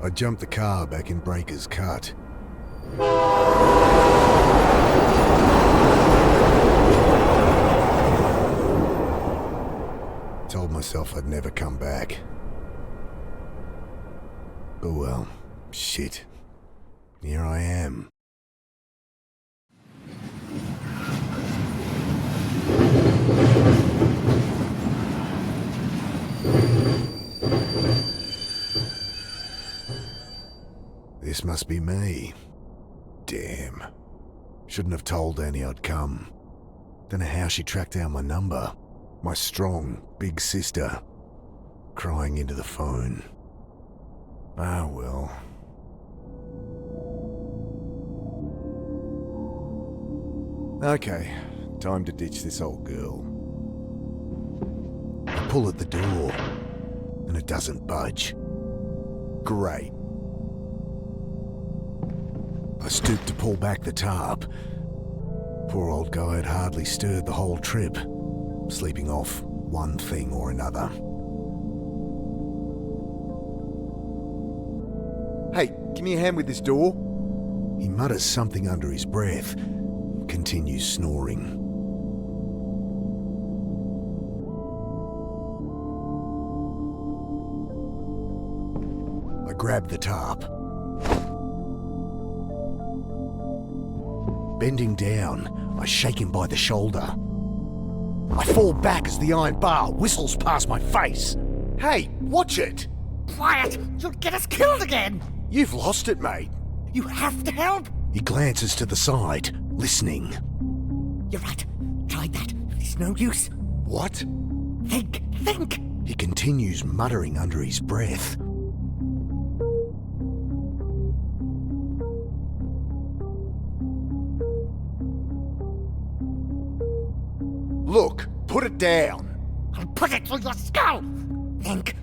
I jumped the car back in Breaker's Cut. Told myself I'd never come back. Oh well, shit. Here I am. This must be me. Damn. Shouldn't have told Annie I'd come. Don't know how she tracked down my number. My strong, big sister. Crying into the phone. Ah, well. Okay, time to ditch this old girl. I pull at the door, and it doesn't budge. Great. I stoop to pull back the tarp. Poor old guy had hardly stirred the whole trip, sleeping off one thing or another. Hey, give me a hand with this door. He mutters something under his breath, continues snoring. I grab the tarp. Bending down, I shake him by the shoulder. I fall back as the iron bar whistles past my face. Hey, watch it! Quiet! You'll get us killed again! You've lost it, mate. You have to help! He glances to the side, listening. You're right. Tried that. It's no use. What? Think! He continues muttering under his breath. Look, put it down. I'll put it through your skull! Think!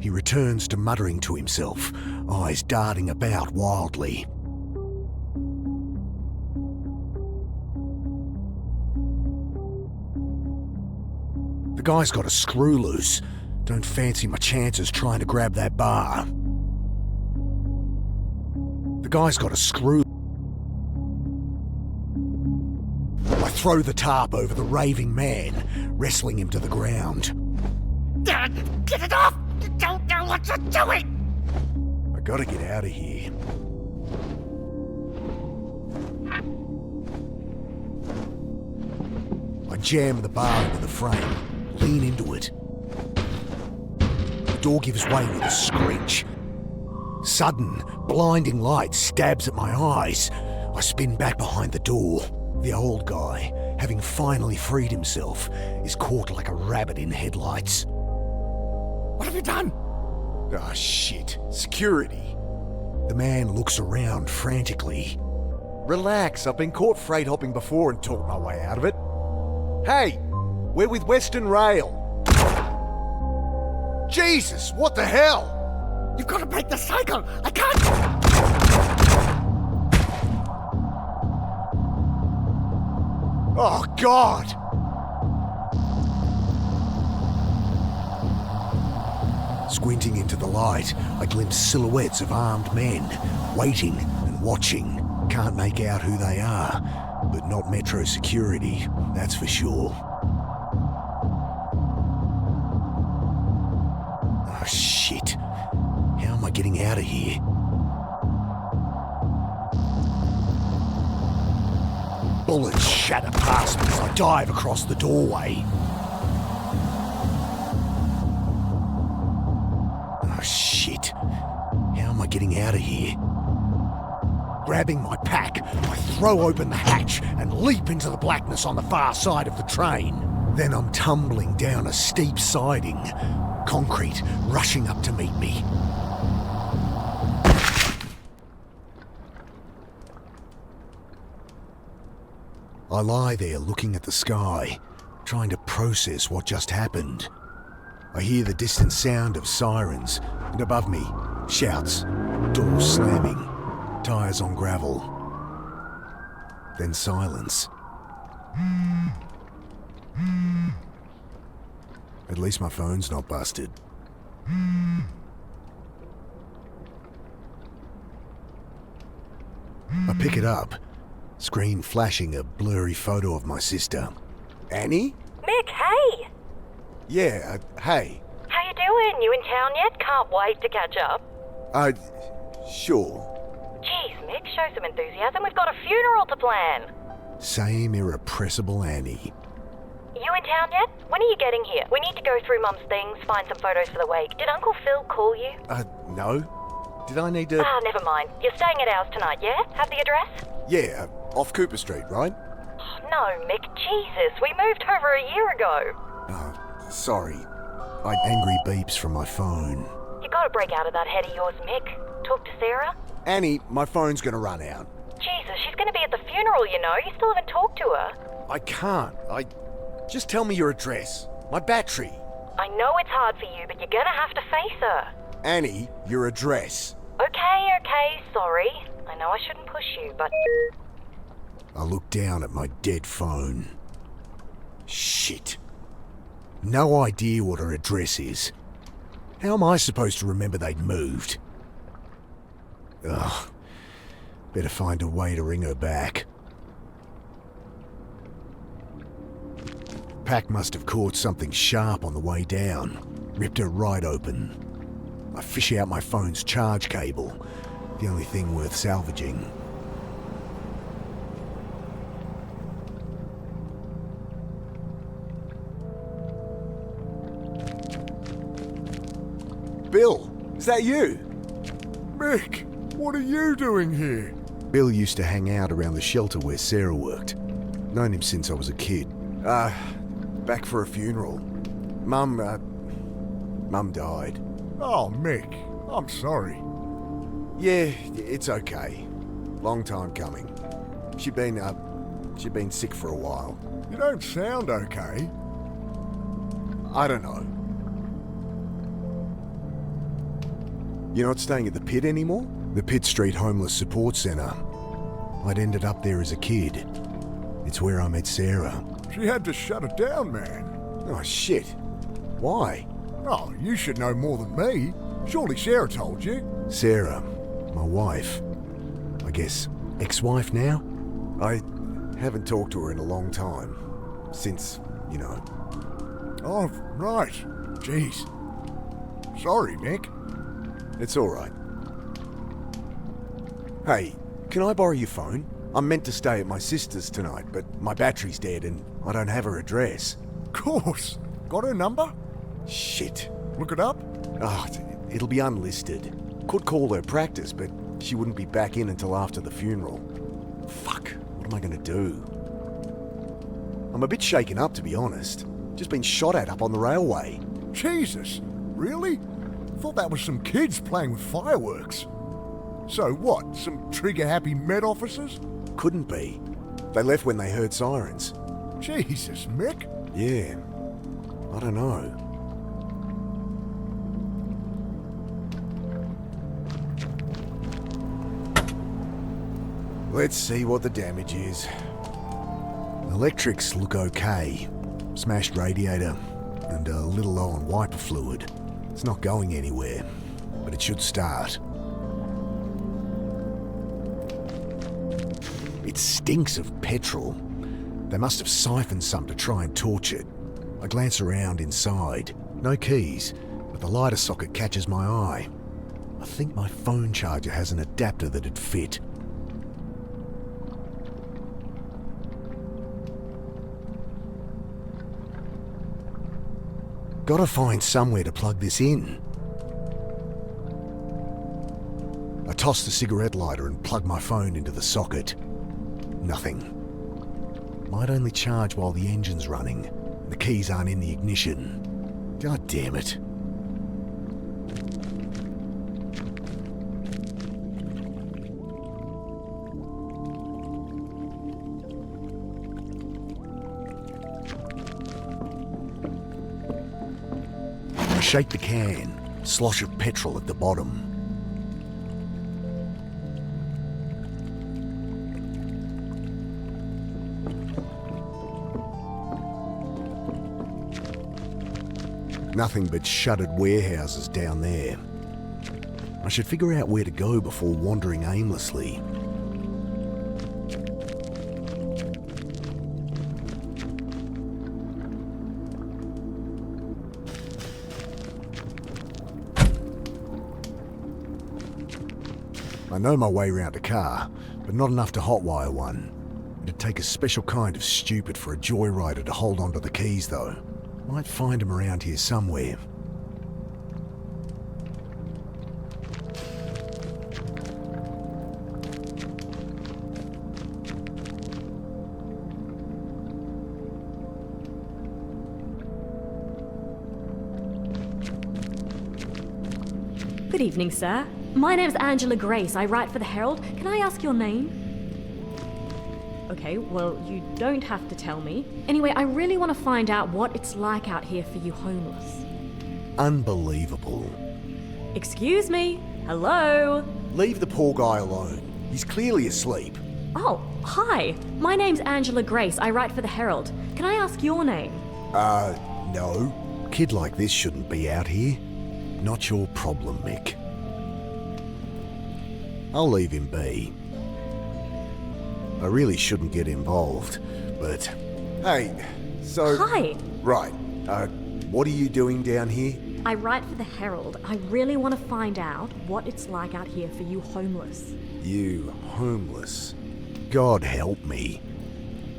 He returns to muttering to himself, eyes darting about wildly. The guy's got a screw loose. Don't fancy my chances trying to grab that bar. The guy's got a screw. I throw the tarp over the raving man, wrestling him to the ground. Get it off! You don't know what you're doing! I gotta get out of here. I jam the bar into the frame, lean into it. The door gives way with a screech. Sudden, blinding light stabs at my eyes. I spin back behind the door. The old guy, having finally freed himself, is caught like a rabbit in headlights. What have you done? Ah, shit. Security. The man looks around frantically. Relax, I've been caught freight hopping before and talked my way out of it. Hey, we're with Western Rail. Jesus, what the hell? You've got to break the cycle! I can't! Oh, God! Squinting into the light, I glimpse silhouettes of armed men, waiting and watching. Can't make out who they are, but not Metro security, that's for sure. Oh, shit. How am I getting out of here? Bullets shatter past me as I dive across the doorway. Oh, shit. How am I getting out of here? Grabbing my pack, I throw open the hatch and leap into the blackness on the far side of the train. Then I'm tumbling down a steep siding, concrete rushing up to meet me. I lie there looking at the sky, trying to process what just happened. I hear the distant sound of sirens, and above me, shouts, doors slamming, tires on gravel. Then silence. At least my phone's not busted. I pick it up, screen flashing a blurry photo of my sister. Annie? Mick, hey! Yeah, hey. How you doing? You in town yet? Can't wait to catch up. Sure. Jeez, Mick, show some enthusiasm. We've got a funeral to plan. Same irrepressible Annie. You in town yet? When are you getting here? We need to go through Mum's things, find some photos for the wake. Did Uncle Phil call you? No. Did I need to... Never mind. You're staying at ours tonight, yeah? Have the address? Yeah, off Cooper Street, right? Oh, no, Mick, Jesus. We moved over a year ago. Sorry. Angry beeps from my phone. You gotta break out of that head of yours, Mick. Talk to Sarah? Annie, my phone's gonna run out. Jesus, she's gonna be at the funeral, you know. You still haven't talked to her. I can't. Just tell me your address. My battery. I know it's hard for you, but you're gonna have to face her. Annie, your address. Okay, sorry. I know I shouldn't push you, but... I look down at my dead phone. Shit. No idea what her address is. How am I supposed to remember they'd moved? Ugh. Better find a way to ring her back. Pack must have caught something sharp on the way down. Ripped her right open. I fish out my phone's charge cable. The only thing worth salvaging. Bill, is that you? Mick, what are you doing here? Bill used to hang out around the shelter where Sarah worked. Known him since I was a kid. Back for a funeral. Mum died. Oh, Mick, I'm sorry. Yeah, it's okay. Long time coming. She'd been sick for a while. You don't sound okay. I don't know. You're not staying at the Pit anymore? The Pitt Street Homeless Support Centre. I'd ended up there as a kid. It's where I met Sarah. She had to shut it down, man. Oh, shit. Why? Oh, you should know more than me. Surely Sarah told you. Sarah, my wife. I guess ex-wife now? I haven't talked to her in a long time. Since, you know. Oh, right. Jeez. Sorry, Mick. It's all right. Hey, can I borrow your phone? I'm meant to stay at my sister's tonight, but my battery's dead and I don't have her address. Course. Got her number? Shit. Look it up? It'll be unlisted. Could call her practice, but she wouldn't be back in until after the funeral. Fuck, what am I gonna do? I'm a bit shaken up, to be honest. Just been shot at up on the railway. Jesus. Really? Thought that was some kids playing with fireworks. So what, some trigger-happy Met officers? Couldn't be. They left when they heard sirens. Jesus, Mick. Yeah, I don't know. Let's see what the damage is. Electrics look okay. Smashed radiator and a little low on wiper fluid. It's not going anywhere, but it should start. It stinks of petrol. They must have siphoned some to try and torch it. I glance around inside. No keys, but the lighter socket catches my eye. I think my phone charger has an adapter that'd fit. Gotta find somewhere to plug this in. I toss the cigarette lighter and plug my phone into the socket. Nothing. Might only charge while the engine's running. The keys aren't in the ignition. God damn it. I shake the can, slosh of petrol at the bottom. Nothing but shuttered warehouses down there. I should figure out where to go before wandering aimlessly. I know my way around a car, but not enough to hotwire one. It'd take a special kind of stupid for a joyrider to hold onto the keys, though. Might find them around here somewhere. Good evening, sir. My name's Angela Grace. I write for the Herald. Can I ask your name? Okay, well, you don't have to tell me. Anyway, I really want to find out what it's like out here for you homeless. Unbelievable. Excuse me? Hello? Leave the poor guy alone. He's clearly asleep. Oh, hi. My name's Angela Grace. I write for the Herald. Can I ask your name? No. Kid like this shouldn't be out here. Not your problem, Mick. I'll leave him be. I really shouldn't get involved, but... Hey, so... Hi. Right, what are you doing down here? I write for the Herald. I really want to find out what it's like out here for you homeless. You homeless? God help me.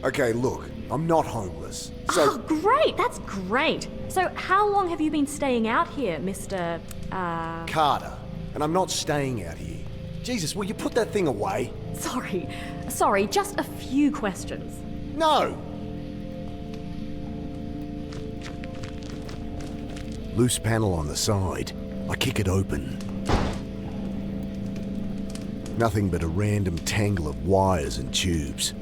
Okay, look, I'm not homeless, so... Oh, great! That's great! So, how long have you been staying out here, Mr. Carter, and I'm not staying out here. Jesus, will you put that thing away? Sorry, just a few questions. No! Loose panel on the side. I kick it open. Nothing but a random tangle of wires and tubes.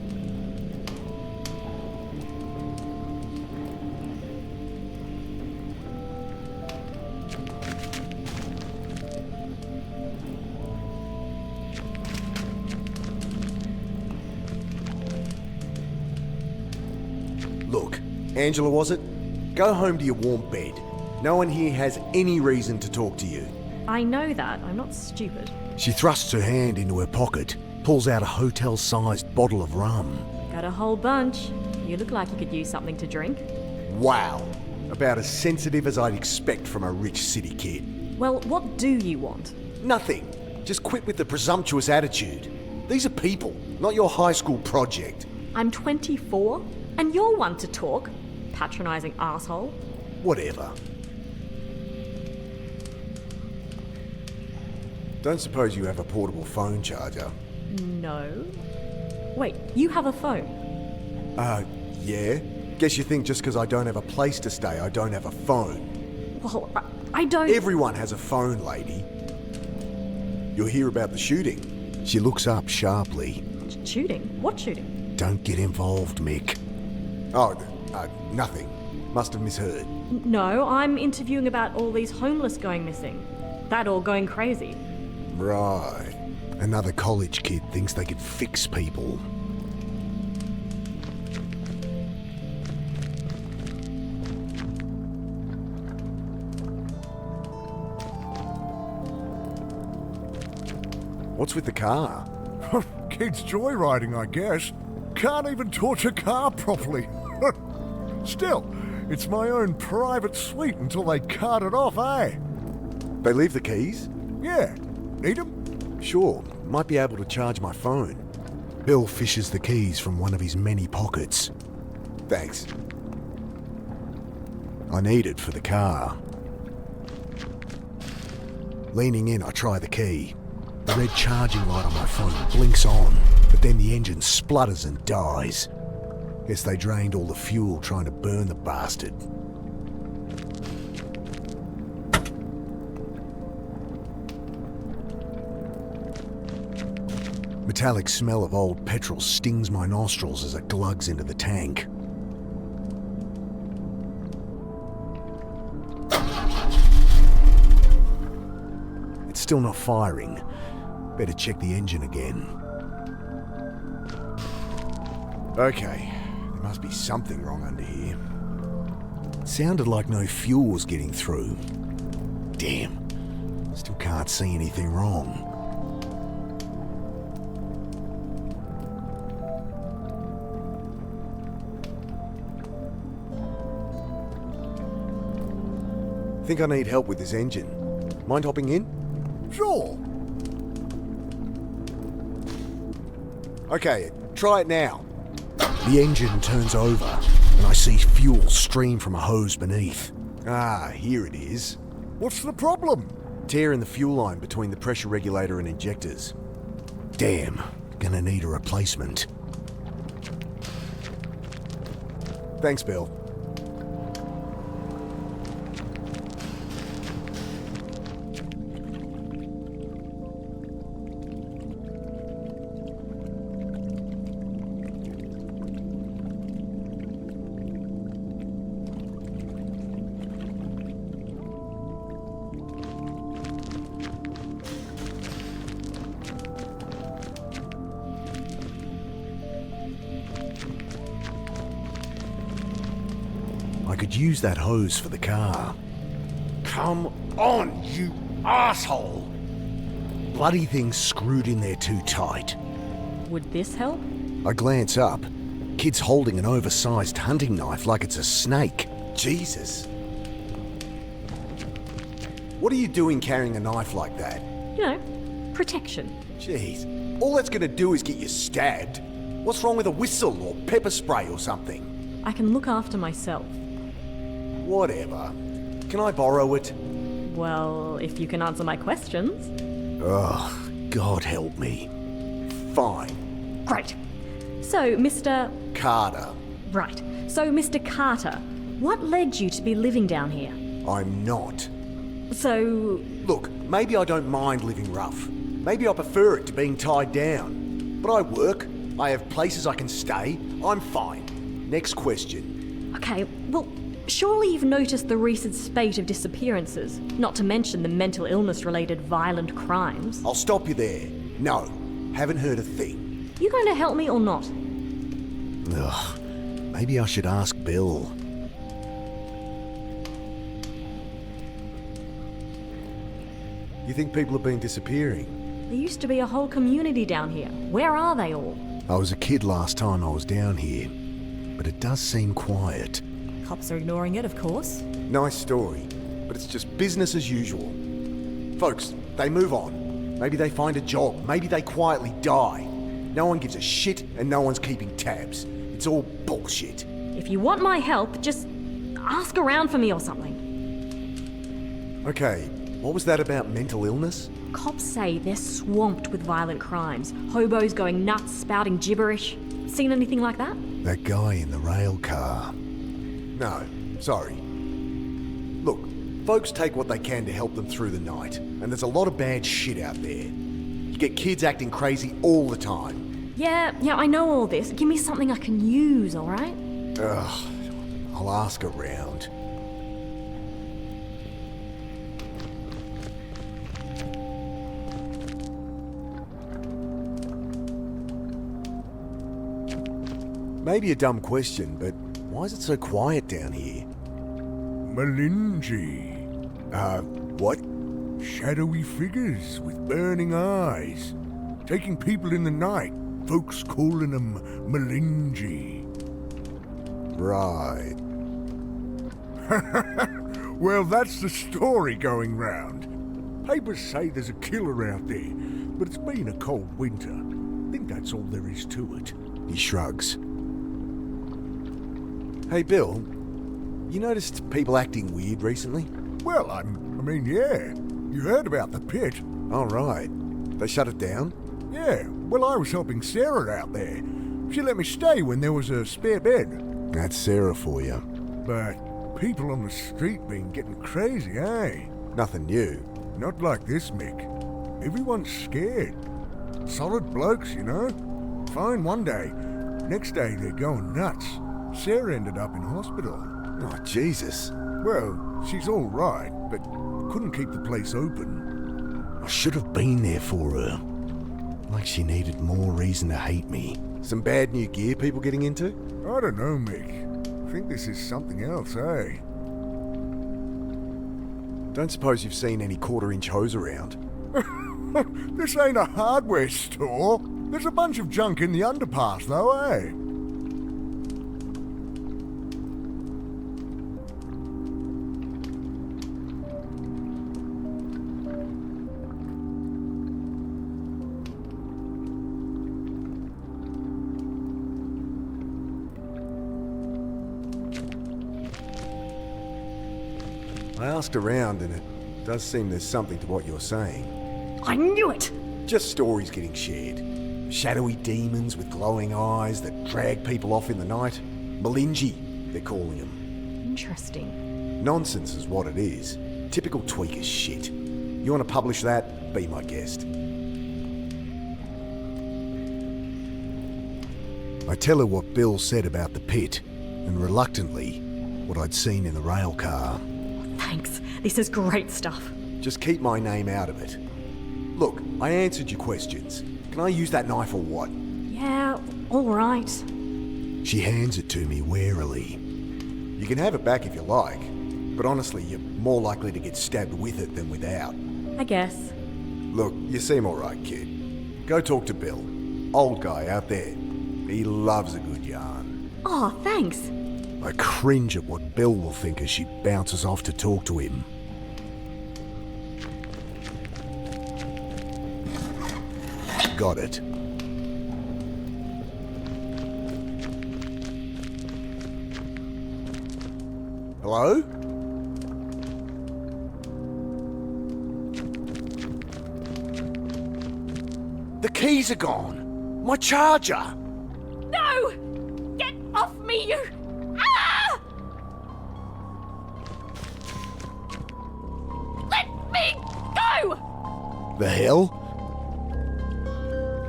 Look, Angela, was it? Go home to your warm bed. No one here has any reason to talk to you. I know that. I'm not stupid. She thrusts her hand into her pocket, pulls out a hotel-sized bottle of rum. Got a whole bunch. You look like you could use something to drink. Wow. About as sensitive as I'd expect from a rich city kid. Well, what do you want? Nothing. Just quit with the presumptuous attitude. These are people, not your high school project. I'm 24, and you're one to talk. Patronising asshole. Whatever. Don't suppose you have a portable phone charger? No. Wait, you have a phone? Yeah. Guess you think just because I don't have a place to stay, I don't have a phone. Well, I don't... Everyone has a phone, lady. You'll hear about the shooting. She looks up sharply. Shooting? What shooting? Don't get involved, Mick. Oh, nothing. Must have misheard. No, I'm interviewing about all these homeless going missing. That or going crazy. Right. Another college kid thinks they could fix people. What's with the car? Kids joyriding, I guess. Can't even torch a car properly. Still, it's my own private suite until they cart it off, eh? They leave the keys? Yeah. Need 'em? Sure. Might be able to charge my phone. Bill fishes the keys from one of his many pockets. Thanks. I need it for the car. Leaning in, I try the key. The red charging light on my phone blinks on, but then the engine splutters and dies. Guess they drained all the fuel trying to burn the bastard. Metallic smell of old petrol stings my nostrils as it glugs into the tank. It's still not firing. Better check the engine again. Okay, there must be something wrong under here. It sounded like no fuel was getting through. Damn, still can't see anything wrong. Think I need help with this engine. Mind hopping in? Sure. Okay, try it now. The engine turns over, and I see fuel stream from a hose beneath. Ah, here it is. What's the problem? Tear in the fuel line between the pressure regulator and injectors. Damn, gonna need a replacement. Thanks, Bill. I could use that hose for the car. Come on, you asshole! Bloody thing's screwed in there too tight. Would this help? I glance up. Kid's holding an oversized hunting knife like it's a snake. Jesus. What are you doing carrying a knife like that? You know, protection. Jeez. All that's gonna do is get you stabbed. What's wrong with a whistle or pepper spray or something? I can look after myself. Whatever. Can I borrow it? Well, if you can answer my questions. Ugh, God help me. Fine. Great. So, Mr. Carter. Right. So, Mr. Carter, what led you to be living down here? I'm not. So, Look, maybe I don't mind living rough. Maybe I prefer it to being tied down. But I work. I have places I can stay. I'm fine. Next question. okay, well, surely you've noticed the recent spate of disappearances, not to mention the mental illness-related violent crimes. I'll stop you there. No, haven't heard a thing. You going to help me or not? Ugh, maybe I should ask Bill. You think people have been disappearing? There used to be a whole community down here. Where are they all? I was a kid last time I was down here, but it does seem quiet. Cops are ignoring it, of course. Nice story, but it's just business as usual. Folks, they move on. Maybe they find a job. Maybe they quietly die. No one gives a shit and no one's keeping tabs. It's all bullshit. If you want my help, just ask around for me or something. Okay, what was that about mental illness? Cops say they're swamped with violent crimes. Hobos going nuts, spouting gibberish. Seen anything like that? That guy in the rail car. No, sorry. Look, folks take what they can to help them through the night, and there's a lot of bad shit out there. You get kids acting crazy all the time. Yeah, I know all this. Give me something I can use, alright? Ugh, I'll ask around. Maybe a dumb question, but why is it so quiet down here? Malinji. What? Shadowy figures with burning eyes. Taking people in the night. Folks calling them Malinji. Right. Well, that's the story going round. Papers say there's a killer out there, but it's been a cold winter. I think that's all there is to it. He shrugs. Hey, Bill, you noticed people acting weird recently? Well, I mean, yeah. You heard about the pit. All right. They shut it down? Yeah, well, I was helping Sarah out there. She let me stay when there was a spare bed. That's Sarah for you. But people on the street been getting crazy, eh? Nothing new. Not like this, Mick. Everyone's scared. Solid blokes, you know? Fine one day. Next day, they're going nuts. Sarah ended up in hospital. Oh, Jesus. Well, she's all right, but couldn't keep the place open. I should have been there for her. Like she needed more reason to hate me. Some bad new gear people getting into? I don't know, Mick. I think this is something else, eh? Don't suppose you've seen any quarter-inch hose around? This ain't a hardware store. There's a bunch of junk in the underpass, though, eh? I asked around and it does seem there's something to what you're saying. I knew it! Just stories getting shared. Shadowy demons with glowing eyes that drag people off in the night. Malinji, they're calling them. Interesting. Nonsense is what it is. Typical tweaker shit. You want to publish that? Be my guest. I tell her what Bill said about the pit, and reluctantly, what I'd seen in the rail car. Thanks. This is great stuff. Just keep my name out of it. Look, I answered your questions. Can I use that knife or what? Yeah, alright. She hands it to me warily. You can have it back if you like, but honestly, you're more likely to get stabbed with it than without. I guess. Look, you seem alright, kid. Go talk to Bill. Old guy out there. He loves a good yarn. Oh, thanks. I cringe at what Bill will think as she bounces off to talk to him. Got it. Hello? The keys are gone. My charger. No! Get off me, you! Ah! Let me go! The hell?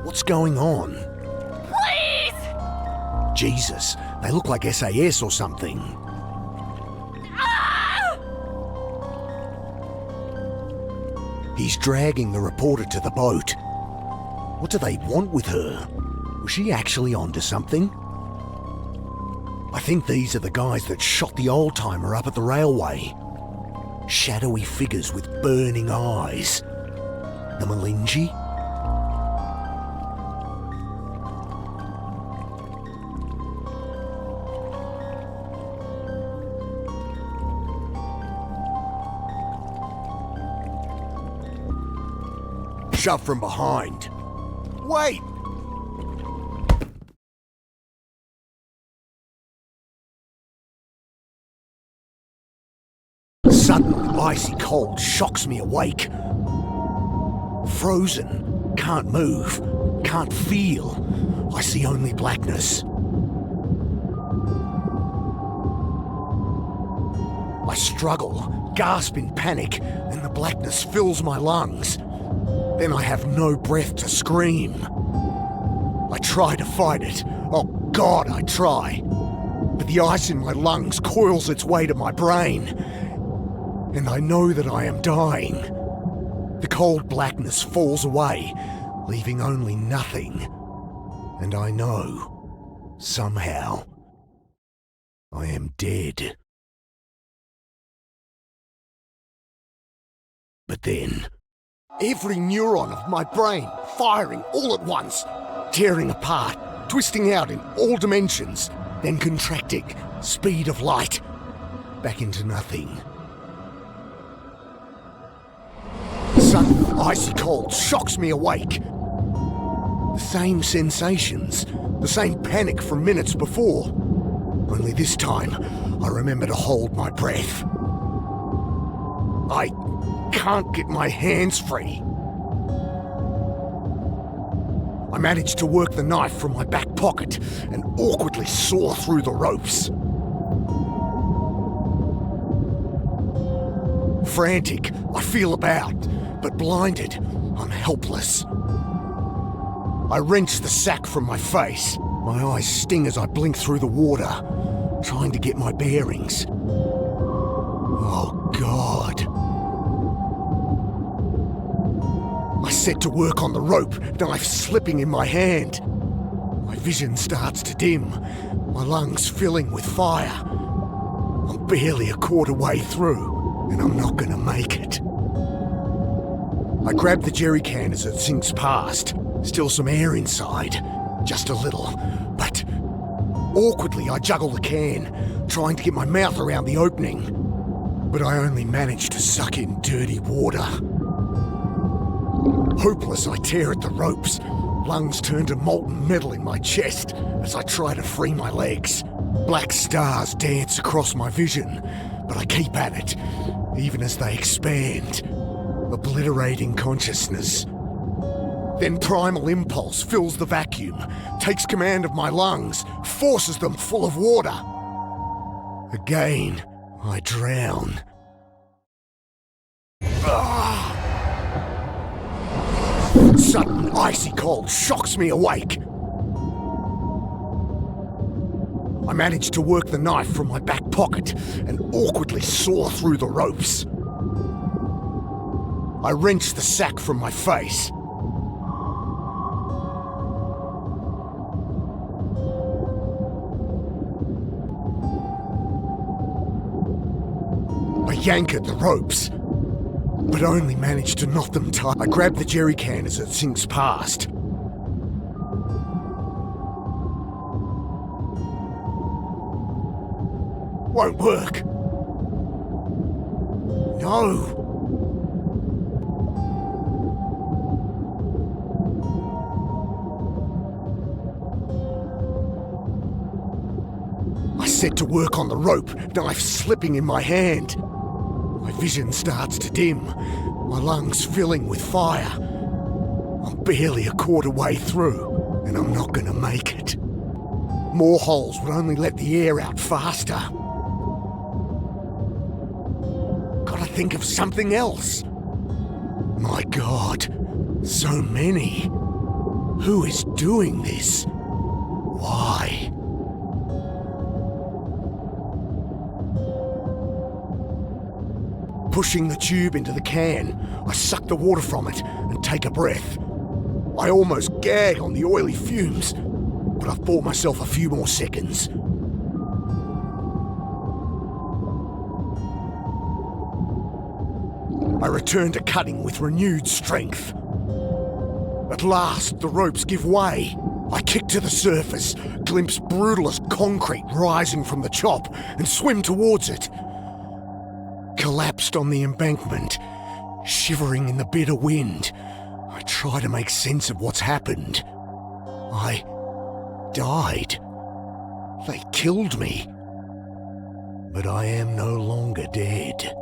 What's going on? Please! Jesus, they look like SAS or something. Ah! He's dragging the reporter to the boat. What do they want with her? Was she actually onto something? I think these are the guys that shot the old-timer up at the railway. Shadowy figures with burning eyes. The Malinji? Shove from behind. Wait! Sudden, icy cold shocks me awake. Frozen, can't move, can't feel. I see only blackness. I struggle, gasp in panic, and the blackness fills my lungs. Then I have no breath to scream. I try to fight it. Oh God, I try. But the ice in my lungs coils its way to my brain. And I know that I am dying. The cold blackness falls away, leaving only nothing. And I know, somehow, I am dead. But then, every neuron of my brain firing all at once, tearing apart, twisting out in all dimensions, then contracting, speed of light, back into nothing. Sudden, icy cold shocks me awake. The same sensations, the same panic from minutes before. Only this time, I remember to hold my breath. I can't get my hands free. I manage to work the knife from my back pocket and awkwardly saw through the ropes. Frantic, I feel about, but blinded, I'm helpless. I wrench the sack from my face. My eyes sting as I blink through the water, trying to get my bearings. Oh God. I set to work on the rope, knife slipping in my hand. My vision starts to dim, my lungs filling with fire. I'm barely a quarter way through, and I'm not gonna make it. I grab the jerry can as it sinks past. Still some air inside, just a little, but awkwardly I juggle the can, trying to get my mouth around the opening. But I only manage to suck in dirty water. Hopeless, I tear at the ropes. Lungs turn to molten metal in my chest as I try to free my legs. Black stars dance across my vision, but I keep at it, even as they expand, obliterating consciousness. Then primal impulse fills the vacuum, takes command of my lungs, forces them full of water. Again, I drown. Sudden icy cold shocks me awake. I manage to work the knife from my back pocket and awkwardly saw through the ropes. I wrench the sack from my face. I yank at the ropes, but only manage to knot them tight. I grab the jerry can as it sinks past. Won't work. No. I set to work on the rope, knife slipping in my hand. My vision starts to dim, my lungs filling with fire. I'm barely a quarter way through, and I'm not gonna make it. More holes would only let the air out faster. Gotta think of something else. My God, so many. Who is doing this? Why? Pushing the tube into the can, I suck the water from it and take a breath. I almost gag on the oily fumes, but I've bought myself a few more seconds. I return to cutting with renewed strength. At last, the ropes give way. I kick to the surface, glimpse brutalist concrete rising from the chop, and swim towards it. Collapsed on the embankment, shivering in the bitter wind, I try to make sense of what's happened. I died. They killed me. But I am no longer dead.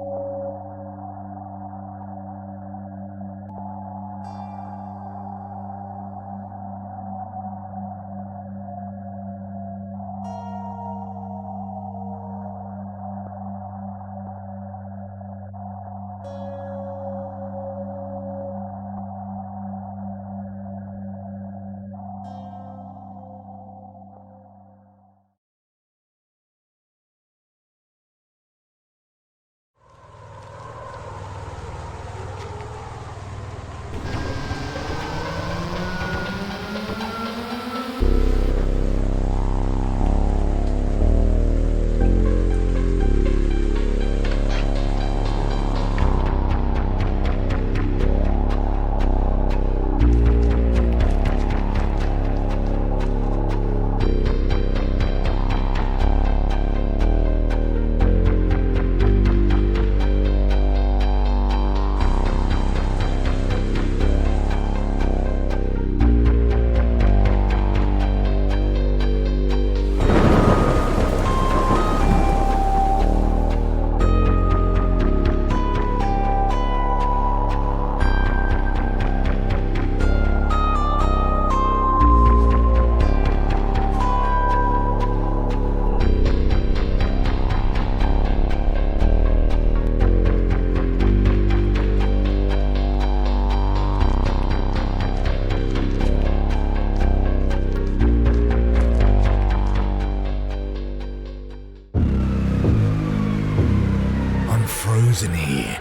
Frozen here.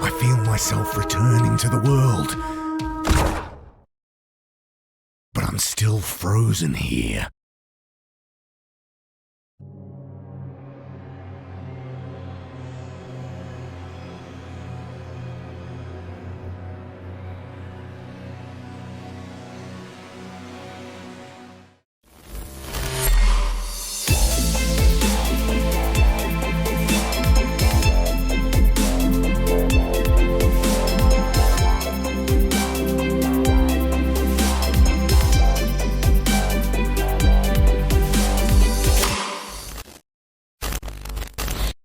I feel myself returning to the world. But I'm still frozen here.